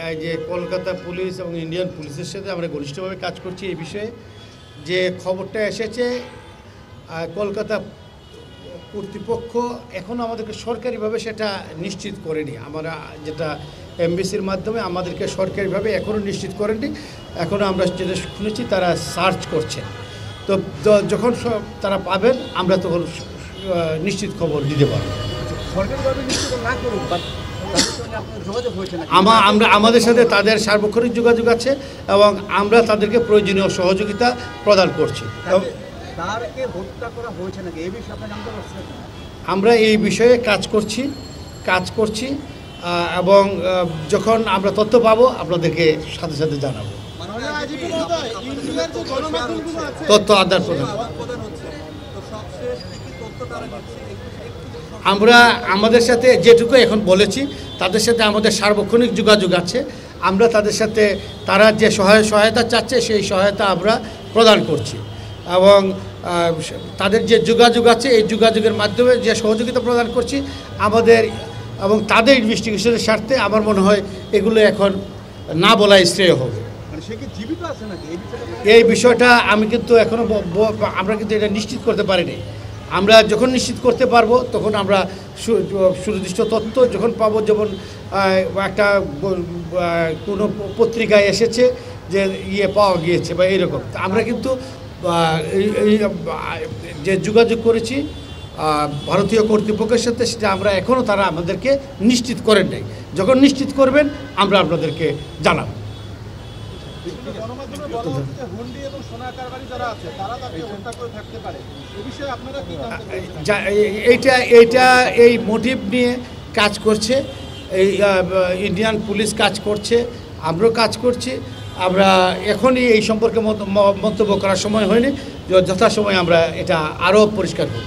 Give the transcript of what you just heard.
এই যে কলকাতা পুলিশ এবং ইন্ডিয়ান পুলিশের সাথে আমরা ঘনিষ্ঠভাবে কাজ করছি এই বিষয়ে। যে খবরটা এসেছে কলকাতা কর্তৃপক্ষ এখনও আমাদেরকে সরকারিভাবে সেটা নিশ্চিত করেনি। আমরা যেটা এমবিসির মাধ্যমে আমাদেরকে সরকারিভাবে এখনও নিশ্চিত করেনি। এখনও আমরা যেটা শুনেছি তারা সার্চ করছে। তো যখন তারা পাবেন আমরা তখন নিশ্চিত খবর দিতে পারব। আমাদের সাথে তাদের সার্বক্ষণিক যোগাযোগ আছে এবং আমরা তাদেরকে প্রয়োজনীয় সহযোগিতা প্রদান করছি। আমরা এই বিষয়ে কাজ করছি এবং যখন আমরা তথ্য পাবো আপনাদেরকে সাথে সাথে জানাবো। তথ্য আদান প্রদান আমরা আমাদের সাথে যেটুকু এখন বলেছি তাদের সাথে আমাদের সার্বক্ষণিক যোগাযোগ আছে। আমরা তাদের সাথে তারা যে সহায়তা চাচ্ছে সেই সহায়তা আমরা প্রদান করছি এবং তাদের যে যোগাযোগ আছে এই যোগাযোগের মাধ্যমে যে সহযোগিতা প্রদান করছি আমাদের এবং তাদের ইনভেস্টিগেশনের স্বার্থে আমার মনে হয় এগুলো এখন না বলাই শ্রেয় হবে। এই বিষয়টা আমি কিন্তু এখনও আমরা কিন্তু এটা নিশ্চিত করতে পারিনি। আমরা যখন নিশ্চিত করতে পারবো তখন আমরা সুনির্দিষ্ট তথ্য যখন পাবো, যেমন একটা কোনো পত্রিকায় এসেছে যে পাওয়া গিয়েছে বা এইরকম, আমরা কিন্তু যে যোগাযোগ করেছি ভারতীয় কর্তৃপক্ষের সাথে সেটা আমরা এখনও তারা আমাদেরকে নিশ্চিত করেন নাই। যখন নিশ্চিত করবেন আমরা আপনাদেরকে জানাব। এই মোটিভ নিয়ে কাজ করছে এই ইন্ডিয়ান পুলিশ কাজ করছে, আমরাও কাজ করছি। আমরা এখনই এই সম্পর্কে মন্তব্য করার সময় হয়নি, যথাসময়ে আমরা এটা আরও পরিষ্কার করব।